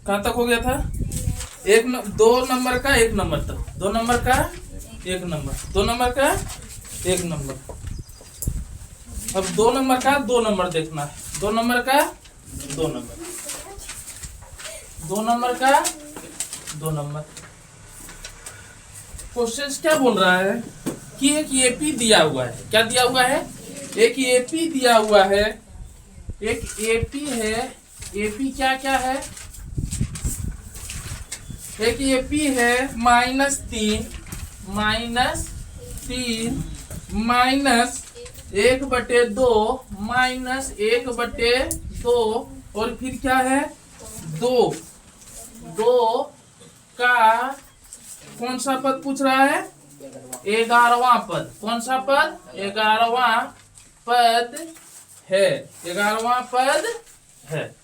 कहाँ तक हो गया था? दो नंबर का एक नंबर तक, दो नंबर का एक नंबर, दो नंबर का एक नंबर। अब दो नंबर का दो नंबर देखना है, दो नंबर का दो नंबर, दो नंबर का दो नंबर। क्वेश्चन क्या बोल रहा है कि एक एपी दिया हुआ है। क्या दिया हुआ है? एक एपी दिया हुआ है, एक एपी है। एपी क्या क्या है? एक एपी है -3 माइनस 1/2 -1/2 और फिर क्या है? 2 का कौन सा पद पूछ रहा है? 11वां पद। कौन सा पद? 11वां पद है, 11वां पद है।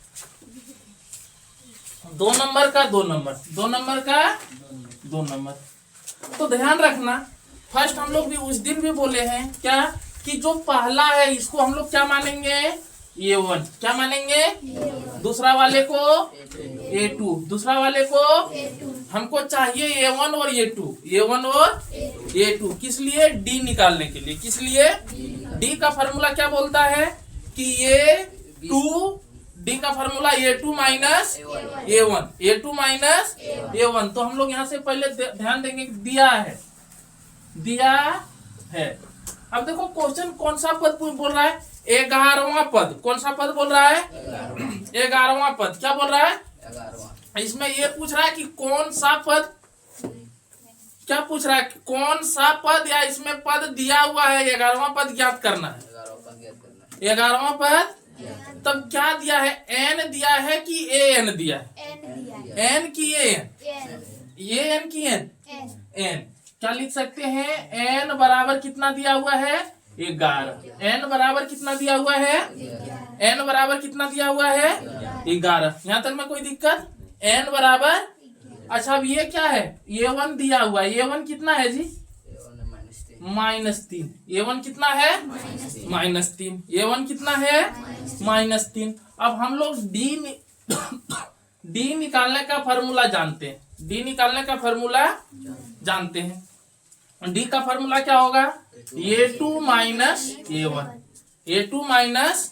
दो नंबर का दो नंबर, दो नंबर का दो नंबर। तो ध्यान रखना, फर्स्ट हम लोग भी उस दिन भी बोले हैं क्या कि जो पहला है इसको हम लोग क्या मानेंगे? A1। क्या मानेंगे? दूसरा वाले को A2, दूसरा वाले को हमको चाहिए A1 और A2, A1 और A2। किस लिए? D निकालने के लिए। किस लिए? D का फॉर्मूला क्या बोलता है कि A2, D का formula A2 minus A1, A2 minus A1। तो हम लोग यहाँ से पहले ध्यान देंगे, दिया है, दिया है। अब देखो क्वेश्चन कौन सा पद बोल रहा है? 11वां पद। कौन सा पद बोल रहा है? 11वां पद। क्या बोल रहा है? इसमें ये पूछ रहा है कि कौन सा पद, क्या पूछ रहा है? कौन सा पद, या इसमें पद दिया हुआ है 11वां पद ज्ञात करना है। 11वां पद। तब क्या दिया है? n दिया है कि an दिया है? n की an की n। क्या लिख सकते हैं? n बराबर कितना दिया हुआ है? 11। n बराबर कितना दिया हुआ है? n बराबर कितना दिया हुआ है? 11। यहाँ तक में कोई दिक्कत? n बराबर, अच्छा अब ये क्या है? A1 दिया हुआ है। A1 कितना है जी? -3। A1 कितना है? -3। A1 कितना है? -3। अब हम लोग D निकालने का फॉर्मूला जानते हैं। D निकालने का फॉर्मूला जानते हैं। D का फॉर्मूला क्या होगा? A2 minus A1, A2 minus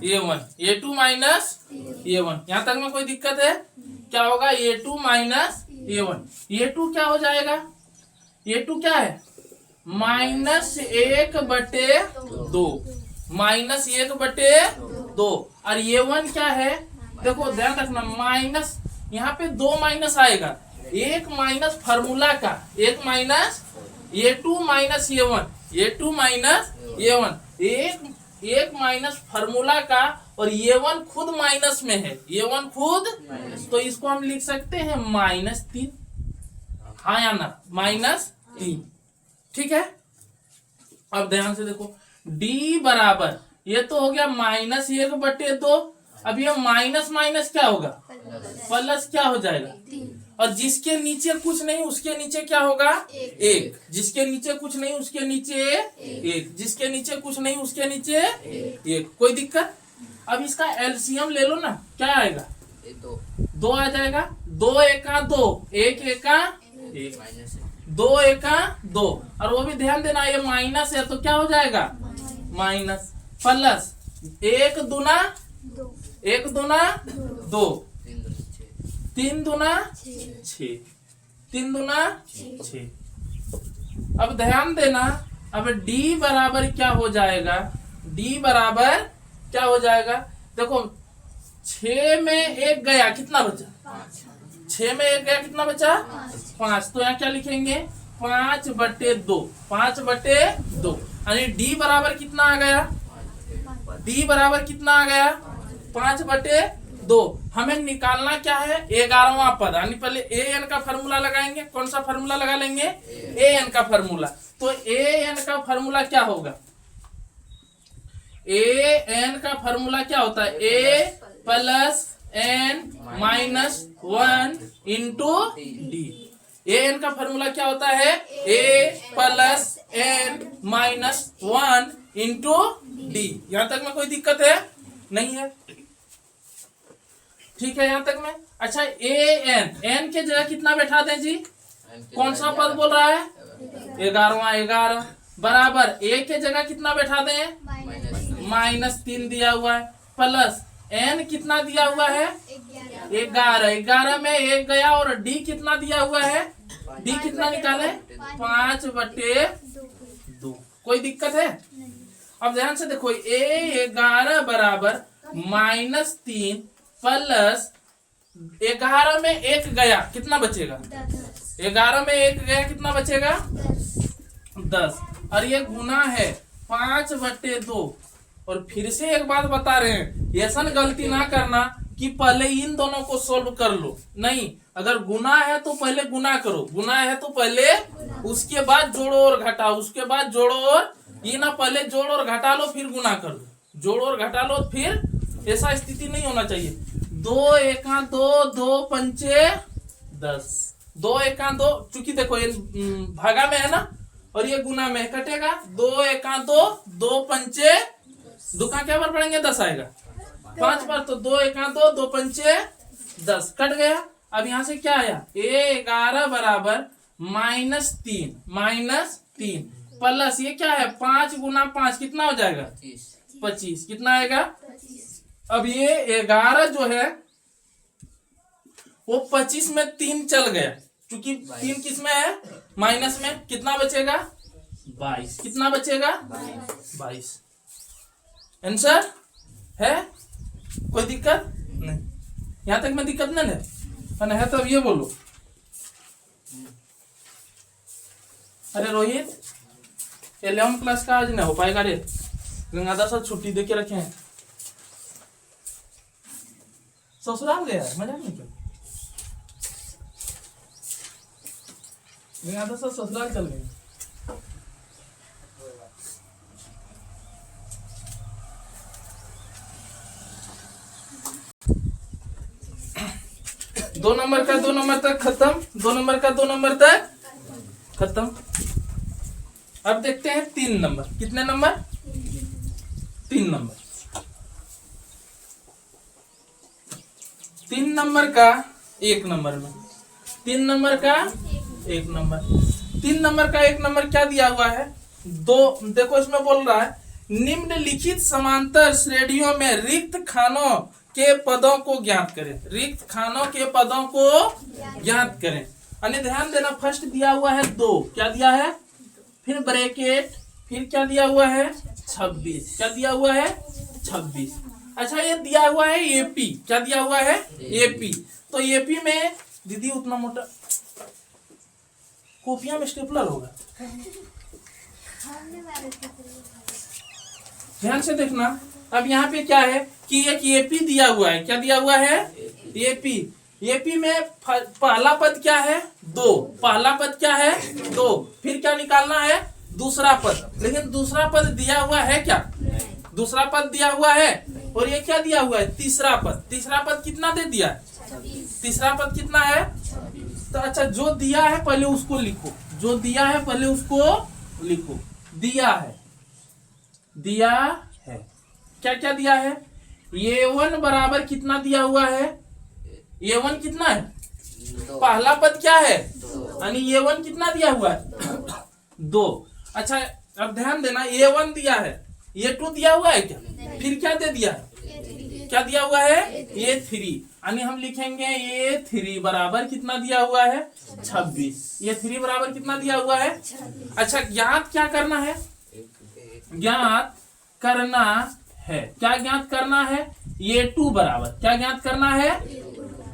A1, A2 minus A1। यहाँ तक में कोई दिक्कत है? क्या होगा? A2 minus A1। A2 क्या हो जाएगा? A2 क्या है? -1/2, -1/2। और A1 क्या है? देखो ध्यान रखना, माइनस, यहाँ पे 2 माइनस आएगा। एक माइनस फार्मूला का, एक minus A2 minus A1, A2 minus A1, एक माइनस फार्मूला का, और A1 खुद माइनस में है, A1 खुद, तो इसको हम लिख सकते हैं -3। हाँ या ना? -3। ठीक है। अब ध्यान से देखो, D बराबर, ये तो हो गया -1/2। अब ये माइनस माइनस क्या होगा? प्लस क्या हो जाएगा? और जिसके नीचे कुछ नहीं उसके नीचे क्या होगा? 1। जिसके नीचे कुछ नहीं उसके नीचे 1, जिसके नीचे कुछ नहीं उसके नीचे 1। कोई दिक्कत? अब इसका एलसीएम ले लो ना, क्या आएगा? 2 आ जाएगा। 2 एका 2, 1 एका 1, 2 एका 2। और वो भी ध्यान देना, ये माइनस है तो क्या हो जाएगा? माइनस, प्लस 1 दूना 1 दूना 2, 3 दूना 6, 3 दूना 6। अब ध्यान देना, अब D बराबर क्या हो जाएगा? D बराबर क्या हो जाएगा? देखो 6 में 1 गया, कितना बचा? 6 में 1 गया, कितना बचा? 5। तो यहाँ क्या लिखेंगे? 5/2, 5/2। यानी D बराबर कितना आ गया? D बराबर कितना आ गया? 5/2। हमें निकालना क्या है? 11वां पद। यानी पहले an का फॉर्मूला लगाएंगे। कौन सा फॉर्मूला लगा लेंगे? an का फॉर्मूला। तो an का फॉर्मूला क्या होगा? an का फॉर्मूला क्या होता है? a plus n minus 1 into D। an का फॉर्मूला क्या होता है? a plus n minus 1 into D। यहां तक में कोई दिक्कत है? नहीं है। ठीक है यहाँ तक में। अच्छा एन के जगह कितना बैठा दें जी? कौन सा पद बोल रहा है? 11वां 11 बराबर ए के जगह कितना बैठा दें? -3 दिया हुआ है प्लस एन कितना दिया हुआ है? 11। 11 में 1 गया और डी कितना दिया हुआ है? डी कितना निकाले? 5/2। कोई दिक्कत है? अब ध्यान से देखो A11 बराबर -3 प्लस 11 में 1 गया कितना बचेगा? 11 में 1 गया कितना बचेगा? 10। और ये गुना है 5/2। और फिर से एक बात बता रहे हैं, ऐसा गलती ना करना कि पहले इन दोनों को सोल्व कर लो, नहीं। अगर गुना है तो पहले गुना करो, गुना है तो पहले उसके बाद जोड़ो और घटाओ, उसके बाद जोड़ो और ये ना पहले जोड़ और घटा लो फिर गुना कर लो, जोड़ और घटा लो फिर। ऐसा स्थिति नहीं होना चाहिए। 2 एका 2 2 पंचे 10। 2 एका 2 चूंकि देखो ये भागा में है ना और ये गुना में कटेगा। 2 एका 2 2 पंचे 2 का क्या बार पढ़ेंगे? 10 आएगा 5 बार। तो 2 एका 2 2 पंचे 10 कट गया। अब यहाँ से क्या आया? A11 बराबर -3 प्लस ये क्या है? 5 गुना 5 कितना हो जाएगा? 25। कितना आएगा? अब ये 11 जो है वो 25 में 3 चल गया, क्योंकि 3 किस में है? माइनस में। कितना बचेगा? 22। कितना बचेगा? 22। आंसर है? कोई दिक्कत नहीं? यहाँ तक में दिक्कत नहीं है तो अब ये बोलो। अरे रोहित 11 क्लास का आज नहीं हो पाएगा रे, गंगाधर सर छुट्टी दे के रखे हैं, ससुराल गया है, मजाक नहीं कर। गंगाधर सर ससुराल चल गए। दो नंबर का 2 नंबर तक खत्म, 2 नंबर का 2 नंबर तक खत्म। अब देखते हैं 3 नंबर। कितने नंबर? 3 नंबर। 3 नंबर का 1 नंबर में, 3 नंबर का 1 नंबर, 3 नंबर का 1 नंबर क्या दिया हुआ है? 2। देखो इसमें बोल रहा है निम्नलिखित समांतर श्रेणियों में रिक्त खानों के पदों को ज्ञात करें। रिक्त खानों के पदों को ज्ञात करें। अन्य ध्यान देना, फर्स्ट दिया हुआ है 2, क्या दिया है? फिर ब्रैकेट, फिर क्या दिया हुआ है? 26। क्या दिया हुआ है? 26। अच्छा ये दिया हुआ है एपी, क्या दिया हुआ है? एपी। तो एपी में दीदी उतना मोटा कॉपियां में स्टेपलर होगा, ध्यान से देखना। अब यहाँ पे क्या है कि एक एपी दिया हुआ है, क्या दिया हुआ है? एपी। एपी में पहला पद क्या है? 2। पहला पद क्या है? 2। फिर क्या निकालना है? दूसरा पद। लेकिन दूसरा पद दिया हुआ है क्या? दूसरा पद दिया हुआ है। और ये क्या दिया हुआ है? तीसरा पद। तीसरा पद कितना दे दिया है? तीसरा पद कितना है? तो अच्छा जो दिया है पहले उसको लिखो, जो दिया है पहले उसको लिखो। दिया है, दिया है, क्या क्या दिया है? A1 बराबर कितना दिया हुआ है? A1 कितना है? पहला पद क्या है? यानी A1 कितना दिया हुआ है? 2। अच्छा अब ध्यान देना, A1 दिया है, A2 दिया हुआ है क्या? फिर क्या दे दिया है? क्या दिया हुआ है? A3। यानी हम लिखेंगे A3 बराबर कितना दिया हुआ है? 26। A3 बराबर कितना दिया हुआ है? अच्छा ज्ञात क्या करना है? ज्ञात करना है, क्या ज्ञात करना है? A2 बराबर, क्या ज्ञात करना है?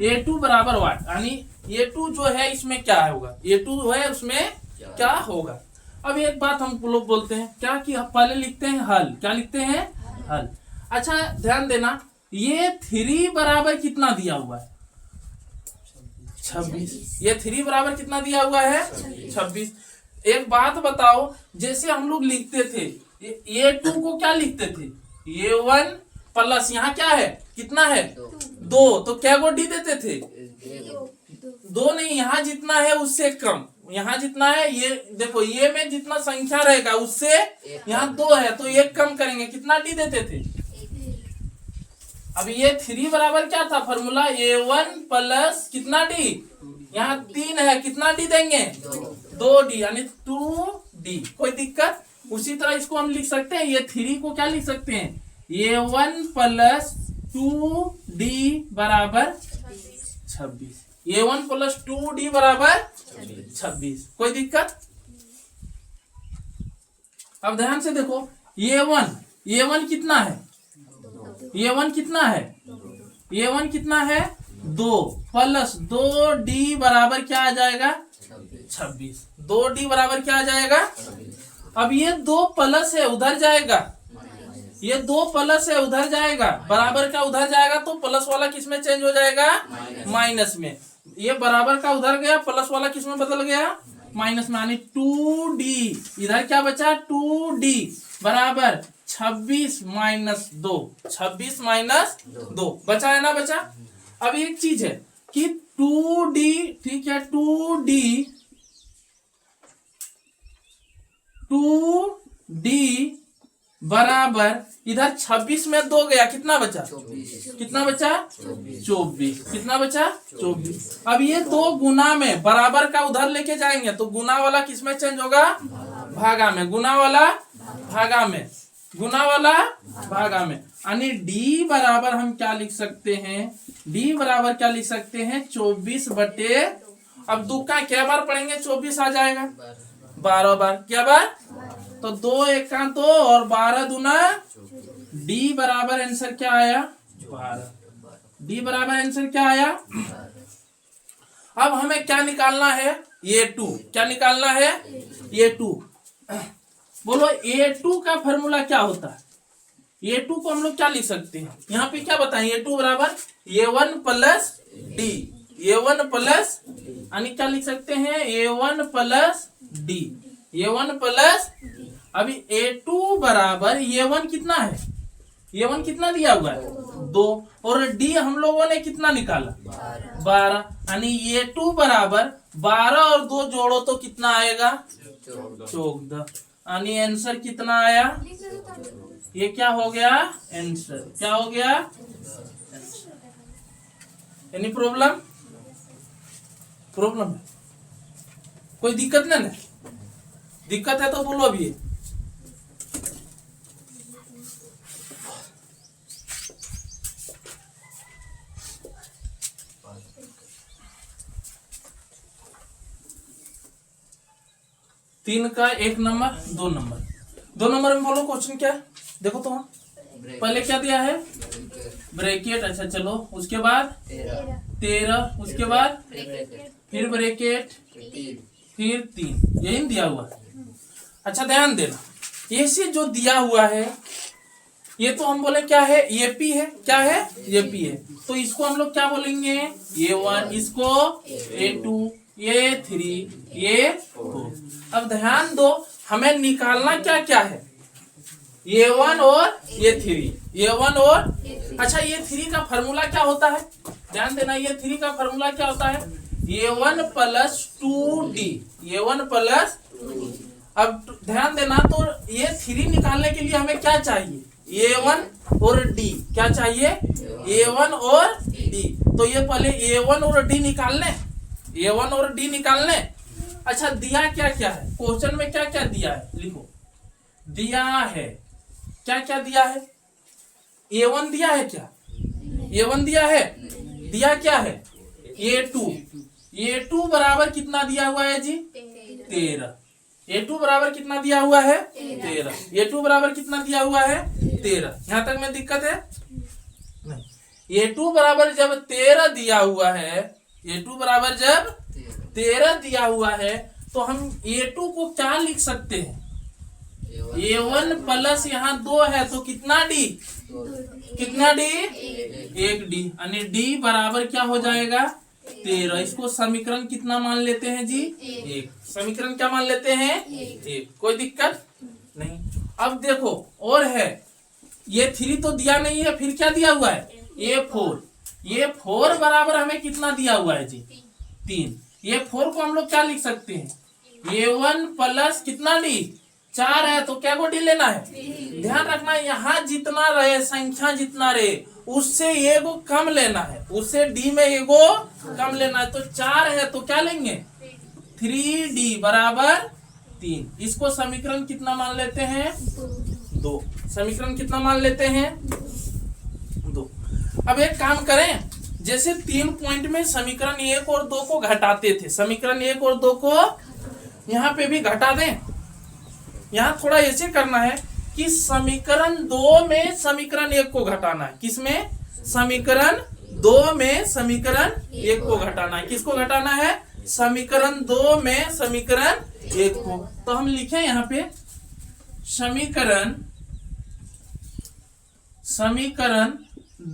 A2 बराबर वाट, यानी A2 जो है इसमें क्या होगा? A2 है उसमें क्या होगा? अब एक बात हम लोग बोलते हैं क्या कि पहले लिखते हैं हल। क्या लिखते हैं? हल। अच्छा ध्यान देना, ये 3 बराबर कितना दिया हुआ है? 26। ये 3 बराबर कितना दिया हुआ है? 26। एक बात बताओ, जैसे हम लोग लिखते थे A2 को क्या लिखते थे? A1 प्लस यहाँ क्या है? कितना है? 2। तो क्या को डी देते थे? 2 नहीं, यहाँ जितना है उससे कम, यहाँ जितना है ये देखो, ये में जितना संख्या रहेगा उससे यहाँ 2 है तो 1 कम करेंगे, कितना डी देते थे? अब ये 3 बराबर क्या था फॉर्मूला, A1 प्लस कितना डी, यहाँ 3 है, कितना डी देंगे 2D यानी 2D। कोई दिक्कत? उसी तरह इसको हम लिख सकते हैं, ये 3 को क्या लिख सकते हैं, A1 प्लस 2D बराबर 26। A1 प्लस 2D बराबर 26। कोई दिक्कत? अब ध्यान से देखो, A1 कितना है, A1 कितना है, A1 कितना है 2 प्लस 2D बराबर क्या आ जाएगा 26। 2D बराबर क्या आ जाएगा, अब ये 2 प्लस है उधर जाएगा, ये 2 प्लस है उधर जाएगा, बराबर का उधर जाएगा तो प्लस वाला किस में चेंज हो जाएगा, माइनस में। ये बराबर का उधर गया, प्लस वाला किस में बदल गया, माइनस में, यानी 2D इधर क्या बचा 2D बराबर 26 माइनस 2, 26 माइनस 2 बचा है ना, बचा। अब एक चीज है कि 2D, ठीक है, 2D बराबर इधर 26 में 2 गया, कितना बचा, कितना बचा 24, कितना बचा 24। अब ये 2 गुना में बराबर का उधर लेके जाएंगे तो गुना वाला किस में चेंज होगा, भागा में, गुना वाला भागा में, गुना वाला भागा में, यानी D बराबर हम क्या लिख सकते हैं, D बराबर क्या लिख सकते हैं 24 बटे, अब 2 का क्या बार पढ़ेंगे 24 आ जाएगा 12 बार, क्या बार, तो 2 1 2 और 12 दूना D बराबर आंसर क्या आया 12। D बराबर आंसर क्या आया। अब हमें क्या निकालना है, A2, क्या निकालना है A2। बोलो A2 का फॉर्मूला क्या होता है, A2 को हम लोग क्या लिख सकते हैं, यहाँ पे क्या बताएं, A2 बराबर A1 plus D, A1 plus यानी क्या लिख सकते हैं A1 plus D, A1 plus, अभी A2 बराबर A1 कितना है, A1 कितना दिया हुआ है 2 और D हम लोगों ने कितना निकाला 12, यानी A2 बराबर 12 और 2 जोड़ो तो कितना आएगा 14, यानी आंसर कितना आया, ये क्या हो गया आंसर, क्या हो गया, एनी प्रॉब्लम, प्रॉब्लम है कोई दिक्कत नहीं ना, दिक्कत है तो बोलो अभी। तीन का 1 नंबर 2 नंबर, 2 नंबर में बोलो क्वेश्चन क्या है, देखो तो पहले क्या दिया है ब्रैकेट, अच्छा चलो, उसके बाद 13, उसके बाद फिर ब्रैकेट, फिर 3, यही दिया हुआ है। अच्छा ध्यान देना, ऐसे जो दिया हुआ है ये तो हम बोले क्या है AP है, क्या है AP है, तो इसको हम लोग क्या बोलेंगे A1, इसको A2, A3, A4। अब ध्यान दो हमें निकालना क्या क्या है, A1 और A3, A1 और, अच्छा A3 का फॉर्मूला क्या होता है, ध्यान देना, A3 का फॉर्मूला क्या होता है A1 plus 2D, A1 plus, अब ध्यान देना, तो A3 निकालने के लिए हमें क्या चाहिए A1 और D, क्या चाहिए A1 और D, तो ये पहले A1 और D निकालने, A1 और D निकालने। अच्छा दिया क्या क्या है, क्वेश्चन में क्या क्या दिया है लिखो, दिया है क्या क्या दिया है, A1 दिया है, क्या A1 दिया है, दिया क्या है A2, A2 बराबर कितना दिया हुआ है जी 13, A2 बराबर कितना दिया हुआ है 13, A2 बराबर कितना दिया हुआ है 13, यहाँ तक में दिक्कत है नहीं। A2 बराबर जब 13 दिया हुआ है, A2 बराबर जब 13 दिया हुआ है तो हम A2 को क्या लिख सकते हैं, A1 प्लस यहाँ 2 है तो कितना D, कितना D 1D, यानी D बराबर क्या हो जाएगा 13। इसको समीकरण कितना मान लेते हैं जी 1, समीकरण क्या मान लेते हैं 1, कोई दिक्कत नहीं। अब देखो और है, ये 3 तो दिया नहीं है, फिर क्या दिया हुआ है A4, ये 4 बराबर हमें कितना दिया हुआ है जी 3, ये 4 को हम लोग क्या लिख सकते हैं A1 प्लस कितना D 4 है तो क्या को डी लेना है, ध्यान रखना यहाँ जितना रहे संख्या जितना रहे उससे एगो कम लेना है, उससे डी में एगो कम लेना है। तो 4 है तो क्या लेंगे 3D बराबर 3। इसको समीकरण कितना मान लेते हैं 2। समीकरण कितना मान लेते हैं 2। अब एक काम करें, जैसे 3 पॉइंट में समीकरण 1 और 2 को घटाते थे, समीकरण 1 और 2 को यहाँ पे भी घटा दें। यहाँ थोड़ा ऐसे करना है कि समीकरण 2 में समीकरण 1 को घटाना है। किसमें, समीकरण 2 में समीकरण 1 को घटाना है। किसको घटाना है, समीकरण 2 में समीकरण 1 को। तो हम लिखें यहाँ पे समीकरण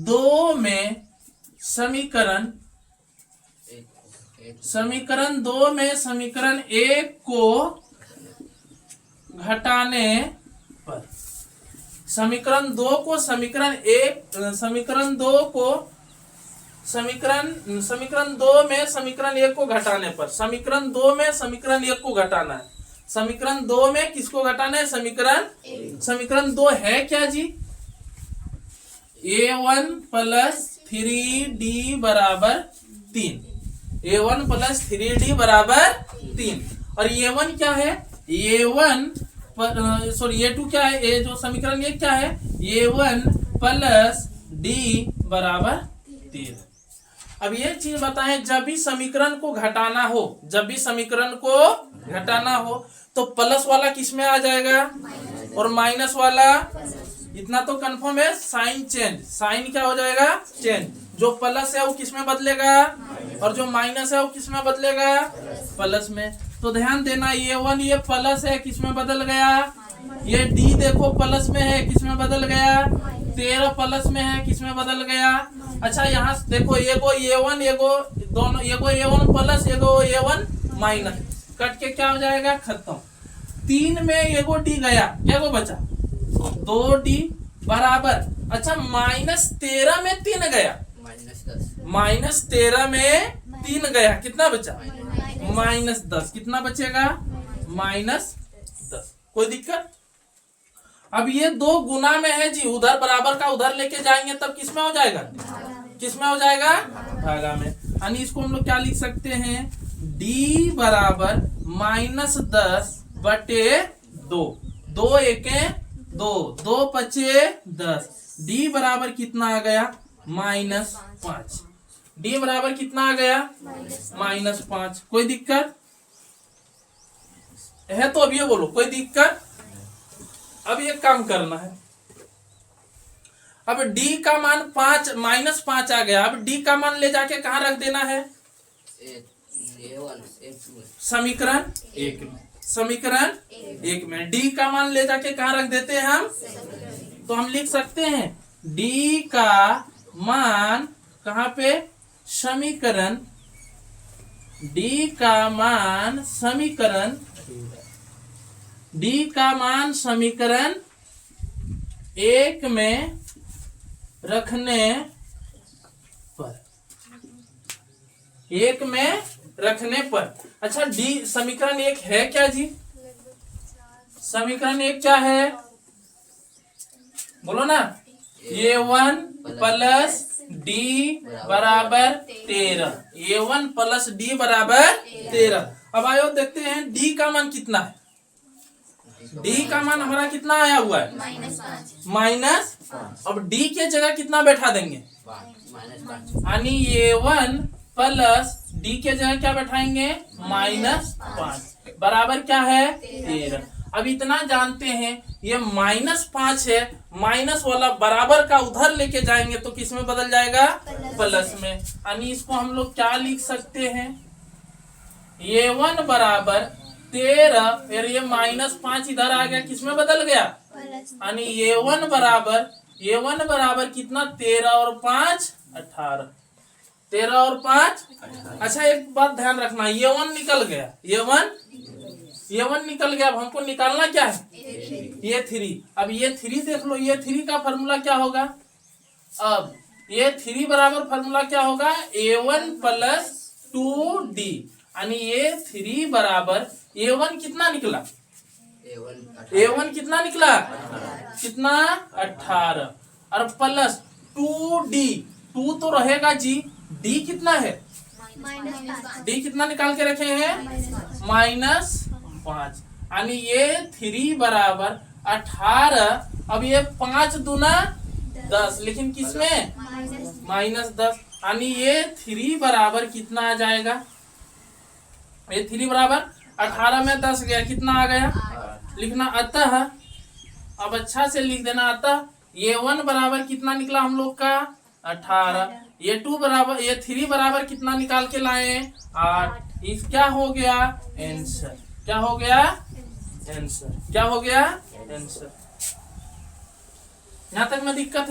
2 में समीकरण 2 में समीकरण 1 को घटाने पर समीकरण 2 को समीकरण 2 को समीकरण 2 में समीकरण 1 को घटाने पर, समीकरण 2 में समीकरण 1 को घटाना है। समीकरण 2 में किसको घटाना है, समीकरण 2 है क्या जी, a1 प्लस 3d बराबर 3। a1 प्लस 3d बराबर 3। और a1 क्या है, a2 क्या है, ये जो समीकरण ये क्या है, a1 प्लस d बराबर 3। अब ये चीज बताएं, जब भी समीकरण को घटाना हो, तो प्लस वाला किस में आ जाएगा और माइनस वाला, इतना तो कंफर्म है। साइन चेंज, साइन क्या हो जाएगा चेंज, जो प्लस है वो किस में बदलेगा और जो माइनस है वो किस में बदलेगा, प्लस में। तो ध्यान देना, a1 ये प्लस है, किस में बदल गया, ये d देखो प्लस में है, किस में बदल गया, 13 प्लस में है, किस में बदल गया। अच्छा यहाँ देखो एगो a1 एगो दोनों, एगो a1 प्लस एगो a1 माइनस, कट के क्या हो जाएगा खत्म। 3 में एगो d गया, एगो बचा 2d बराबर, अच्छा -13 में 3 गया, -13 में 3 गया, कितना बचा -10। कितना बचेगा -10। कोई दिक्कत। अब ये 2 गुना में है जी, उधर बराबर का उधर लेके जाएंगे तब किस में हो जाएगा, भागा में। यानी इसको हम लोग क्या लिख सकते हैं, d बराबर -10 बटे 2, 2 एके 2, 2 पचे 10, d बराबर कितना आ गया -5। d बराबर कितना आ गया -5। कोई दिक्कत है तो अभी बोलो, कोई दिक्कत। अब एक काम करना है, अब d का मान -5 आ गया। अब d का मान ले जाके कहाँ रख देना है, समीकरण 1 में। समीकरण 1 में d का मान ले जाके कहाँ रख देते हैं हम, तो हम लिख सकते हैं d का मान कहाँ पे, समीकरण d का मान समीकरण 1 में रखने पर, अच्छा d समीकरण 1 है क्या जी, समीकरण 1 क्या है बोलो ना, a1 प्लस d बराबर 13, a1 प्लस d बराबर 13। अब आयो देखते हैं d का मान कितना है, d का मान हमारा कितना आया हुआ है -5। अब d के जगह कितना बैठा देंगे, यानी a1 प्लस d के जगह क्या बैठाएंगे -5 बराबर क्या है 13। अब इतना जानते हैं ये -5 है, माइनस वाला बराबर का उधर लेके जाएंगे तो किस में बदल जाएगा, प्लस में। यानी इसको हम लोग क्या लिख सकते हैं, a1 बराबर 13, फिर ये -5 इधर आ गया, किस में बदल गया, यानी a1 बराबर कितना 13 और 5 18, 13 और 5 अच्छा एक बात ध्यान रखना, a1 निकल गया, a1 निकल गया। अब हमको निकालना क्या है, ये 3। अब ये 3 देख लो, ये 3 का फॉर्मूला क्या होगा, अब ये 3 बराबर फॉर्मूला क्या होगा, a1 प्लस 2d, यानी ये 3 बराबर a1 कितना निकला A1 कितना निकला, कितना 18, और प्लस 2D, 2 तो रहेगा जी, D कितना है, D कितना निकाल के रखे हैं, -5, यानी ये 3 बराबर 18। अब ये 5 दूना 10, लेकिन किसमें, -10, यानी ये 3 बराबर कितना आ जाएगा, ये 3 बराबर 18 में 10 गया, कितना आ गया, लिखना। अतः अब अच्छा से लिख देना, अतः ये 1 बराबर कितना निकला हम लोग का 18, ये 2 बराबर, ये 3 बराबर कितना निकाल के लाए 8। इस क्या हो गया आंसर, क्या हो गया आंसर, क्या हो गया आंसर। यहां तक में दिक्कत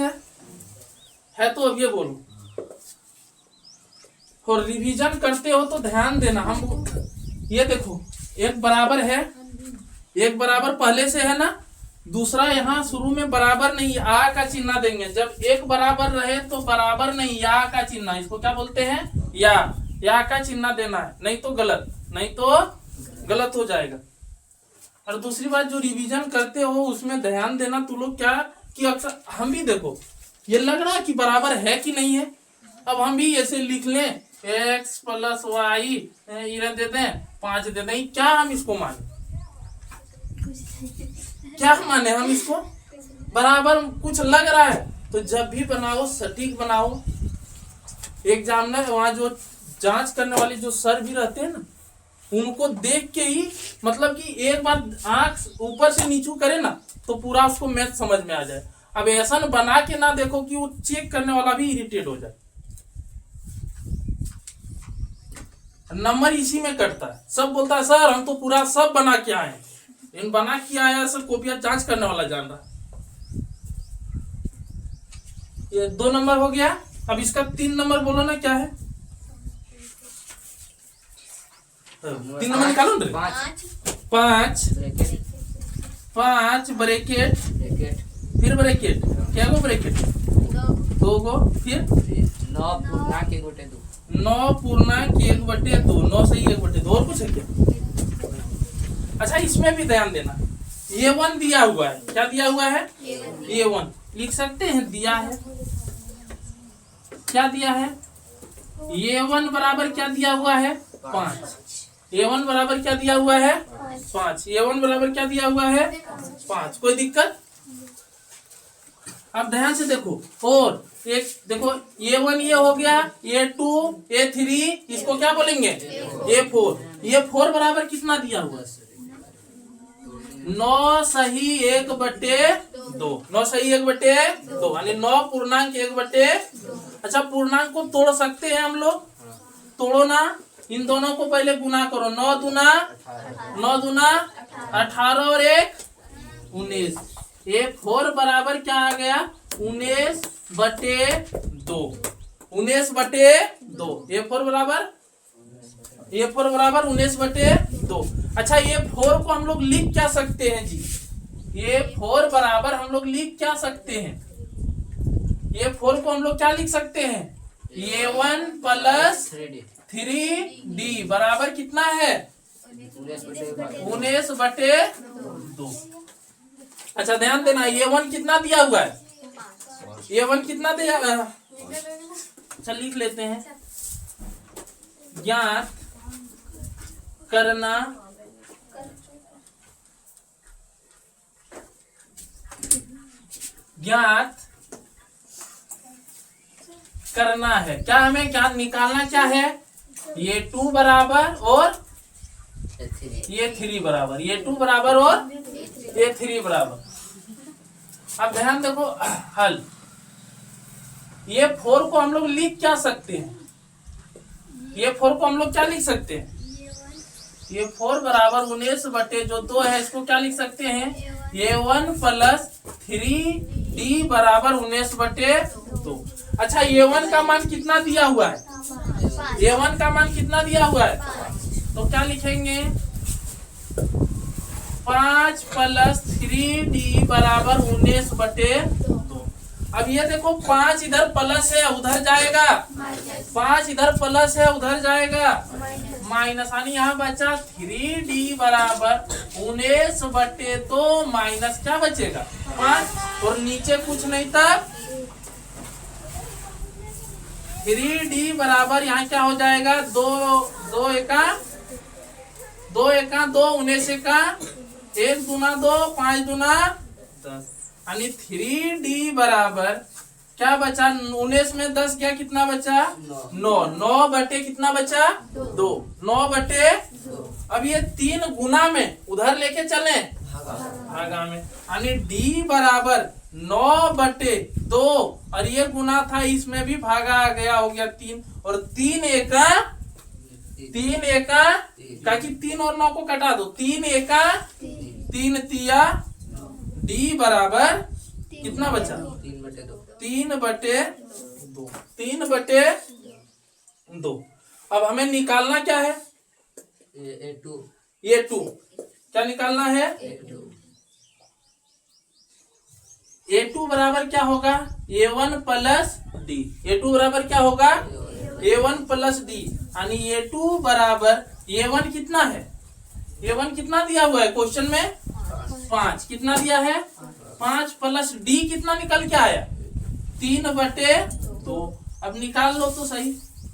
है तो अब ये बोलो, और रिवीजन करते हो तो ध्यान देना। हम ये देखो, एक बराबर है, एक बराबर पहले से है ना, दूसरा यहाँ शुरू में बराबर नहीं, आ का चिन्ह देंगे। जब एक बराबर रहे तो बराबर नहीं, या का चिन्ह, इसको क्या बोलते हैं, या का चिन्ह देना है, नहीं तो गलत, नहीं तो गलत हो जाएगा। और दूसरी बात, जो रिवीजन करते हो उसमें ध्यान देना तू लोग, क्या कि अक्सर हम भी देखो, ये लग रहा है कि बराबर है कि नहीं है, अब हम भी ऐसे लिख लें x + y दे दें 5 दे दें, क्या हम इसको माने, क्या माने हम इसको, बराबर कुछ लग रहा है। तो जब भी बनाओ सटीक बनाओ। एग्जामिनर वहाँ जो जांच करने वाले जो सर भी रहते हैं ना, उनको देख के ही, मतलब कि एक बार आंख ऊपर से नीचू करे ना तो पूरा उसको मैथ समझ में आ जाए। अब ऐसा बना के ना देखो कि वो चेक करने वाला भी इरिटेट हो जाए। नंबर इसी में कटता है, सब बोलता है सर हम तो पूरा सब बना के आए, इन बना के आया सर, कॉपियां जांच करने वाला जान रहा। ये 2 नंबर हो गया। अब इसका 3 नंबर बोलो ना, क्या है 3 नंबर निकालो ना, 5 ब्रैकेट, फिर ब्रैकेट, क्या गो ब्रैकेट, 2 गो, फिर 9 पूर्णांक 1/2, 9 पूर्णांक 1/2, 9 सही 1/2, और कुछ है क्या। अच्छा इसमें भी ध्यान देना, A1 दिया हुआ है, क्या दिया हुआ है, A1 लिख सकते हैं, दिया है, क्या दिया है, A1 बराबर क्या दिया हुआ है 5, A1 बराबर क्या दिया हुआ है 5, A1 बराबर क्या दिया हुआ है 5, कोई दिक्कत। अब ध्यान से देखो, और एक देखो, A1 ये हो गया, A2 A3, इसको क्या बोलेंगे A4, A4 बराबर कितना दिया हुआ है 9 सही 1/2, 9 सही 1/2, यानी 9 पूर्णांक 1/2। अच्छा पूर्णांक को तोड़ सकते हैं हम लोग, तोड़ो ना, इन दोनों को पहले गुना करो, 9 दूना 18 और 1 19, A4 बराबर क्या आ गया 19/2, 19/2, A4 बराबर 19/2। अच्छा A4 को हम लोग लिख क्या सकते हैं जी, A4 बराबर हम लोग लिख क्या सकते हैं, A4 को हम लोग क्या लिख सकते हैं, A1 + 3D बराबर कितना है 19/2। अच्छा ध्यान देना, A1 कितना दिया हुआ है, A1 कितना दिया, अच्छा लिख लेते हैं, ज्ञात करना है, क्या हमें क्या निकालना, क्या है ये 2 बराबर और ये 3 बराबर, ये 2 बराबर और ये 3 बराबर। अब ध्यान देखो हल, ये 4 को हम लोग लिख क्या सकते हैं, ये 4 को हम लोग क्या लिख सकते हैं, ये 4 बराबर 19/2 है, इसको क्या लिख सकते हैं A1 + 3D बराबर 19/2। अच्छा A1 का मान कितना दिया हुआ है, A1 का मान कितना दिया हुआ है, तो क्या लिखेंगे 5 + 3D बराबर 19/2। अब ये देखो 5 इधर प्लस है उधर जाएगा, 5 इधर प्लस है उधर जाएगा, माइनस, यानी यहाँ बचा 3D बराबर 19/2 माइनस क्या बचेगा 5, और नीचे कुछ नहीं था 3D बराबर यहाँ क्या हो जाएगा 2 एका 2 19 एका 1 दूना 2 5 दूना 10, यानी 3D बराबर क्या बचा 19 में 10 क्या कितना बचा 9 बटे कितना बचा 2 9/2। अब ये 3 गुना में उधर लेके चले भागा में, यानी D बराबर 9/2, और ये गुना था इसमें भी भागा आ गया, हो गया 3, और 3 एका ताकि 3 और 9 को कटा दो, 3 एका 3 तिया D बराबर कितना बचा 3/2। 3/2। अब हमें निकालना क्या है ये 2 क्या निकालना है A2 बराबर क्या होगा A1 प्लस D। A2 बराबर क्या होगा A1 प्लस D, यानी A2 बराबर A1 कितना है A1 कितना दिया हुआ है क्वेश्चन में 5, कितना दिया है 5 प्लस D कितना निकल के आया 3/2। अब निकाल लो तो सही,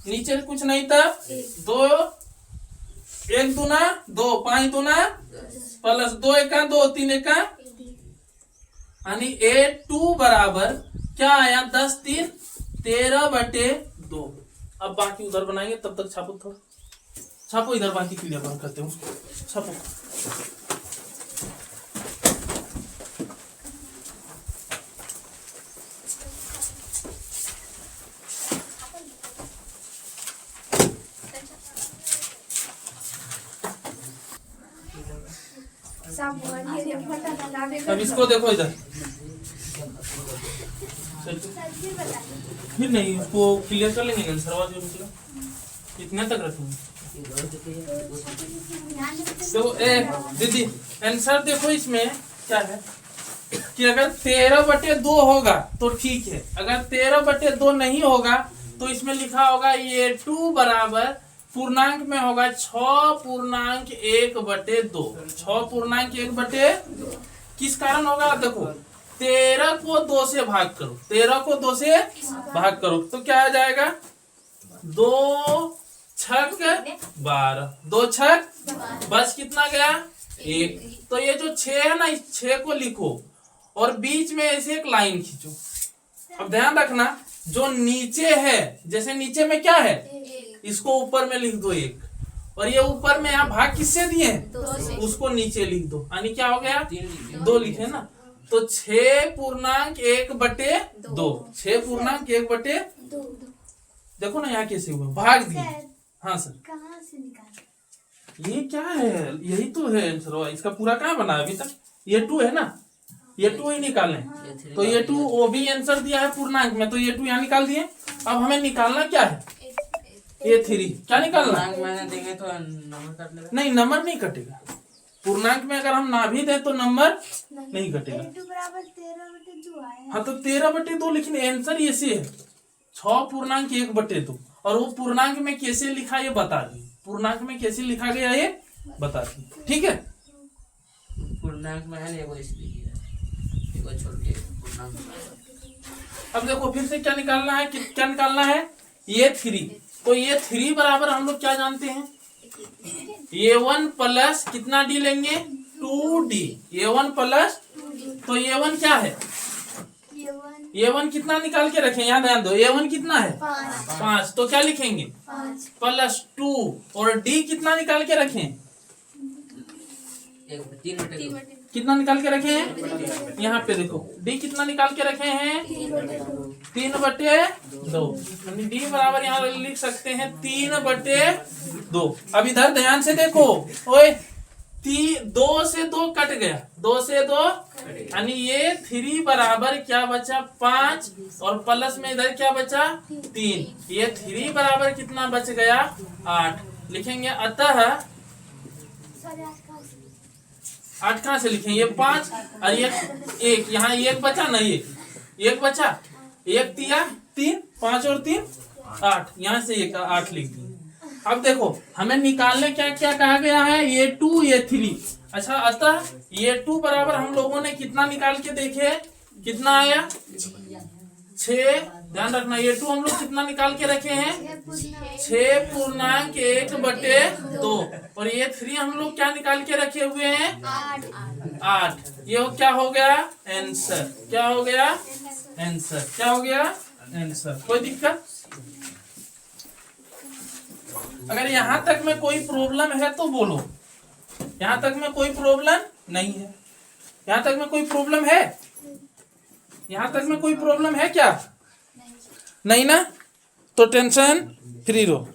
नीचे कुछ नहीं था 2 1 दूना 2 5 दूना प्लस 2 एका 2 3 एका, यानी A2 बराबर क्या आया 10 3 13/2। अब बाकी उधर बनाएंगे, तब तक छापो थोड़ा, छापो इधर, बाकी क्लियर बंद करते हो, छापो। अब इसको देखो इधर, फिर नहीं उसको क्लियर कर लेंगे आंसर जो निकला कितने तक रखेंगे। तो दीदी आंसर देखो इसमें क्या है कि अगर 13/2 होगा तो ठीक है, अगर 13/2 नहीं होगा तो इसमें लिखा होगा A2 बराबर पूर्णांक में होगा 6.1/2। 6.1/2 किस कारण होगा देखो, 13 को 2 से भाग करो, 13 को 2 से भाग करो तो क्या आ जाएगा 2 छक 12, 2 छक बस कितना गया 1। तो ये जो 6 है ना, इस 6 को लिखो और बीच में ऐसे एक लाइन खींचो। अब ध्यान रखना जो नीचे है, जैसे नीचे में क्या है इसको ऊपर में लिख दो 1, और ये ऊपर में यहाँ भाग किससे दिए उसको नीचे लिख दो, यानी क्या हो गया 2 लिखे ना, तो 6.1/2 6.1/2 देखो ना यहाँ कैसे हुआ भाग दिए। हाँ सर कहाँ से निकाले ये क्या है, यही तो है आंसर, इसका पूरा कहाँ बना है अभी तक, ये 2 है ना, ये 2 ही निकालें, तो ये 2 वो भी आंसर दिया है पूर्णांक में, तो ये 2 यहाँ निकाल दिए। अब हमें निकालना क्या है A3, क्या निकालना मैंने देंगे तो नंबर काट लेगा, नहीं नंबर नहीं कटेगा, पूर्णांक में अगर हम ना भी दें तो नंबर नहीं कटेगा। A2 बराबर 13/2 आया। हाँ तो 13/2 लेकिन आंसर ऐसे है 6.1/2, और वो पूर्णांक में कैसे लिखा ये बता दी, पूर्णांक में कैसे लिखा गया ये बता दी, ठीक है। पूर्णांक में है एगो इसलिए एगो छोड़ के पूर्णांक। अब देखो फिर से क्या निकालना है, क्या निकालना है ये 3, तो ये 3 बराबर हम लोग क्या जानते हैं A1 प्लस कितना D लेंगे 2D, A1 प्लस, तो A1 क्या है A1 कितना निकाल के रखें, यहाँ ध्यान दो A1 कितना है 5, तो क्या लिखेंगे प्लस 2, और D कितना निकाल के रखें, 3/2 कितना निकाल के रखे हैं यहाँ पे देखो D कितना निकाल के रखे हैं 3/2, D बराबर यहाँ लिख सकते हैं 3/2। अब इधर ध्यान से देखो, ओए 2 से 2 कट गया, 2 से 2, यानी ये 3 बराबर क्या बचा 5, और प्लस में इधर क्या बचा 3, ये 3 बराबर कितना बच गया 8 लिखेंगे। अतः 8 कहाँ से लिखें, ये 5 और ये 1, यहाँ 1 बचा ना, ये 1 बचा, 1 तिया 3, 5 और 3 8, यहाँ से 1 8 लिख दिए। अब देखो हमें निकालने क्या क्या कहा गया है, A2 A3। अच्छा, अतः A2 बराबर हम लोगों ने कितना निकाल के देखे, कितना आया 6। ध्यान रखना A2 हम लोग कितना निकाल के रखे हैं 6.1/2। और A3 हम लोग क्या निकाल के रखे हुए हैं 8। ये क्या हो गया आंसर, क्या हो गया आंसर, क्या हो गया आंसर। कोई दिक्कत? अगर यहां तक में कोई प्रॉब्लम है तो बोलो, यहां तक में कोई प्रॉब्लम नहीं है। यहां तक में कोई प्रॉब्लम है, यहां तक में कोई प्रॉब्लम है क्या, नहीं ना? तो टेंशन फ्री रहो।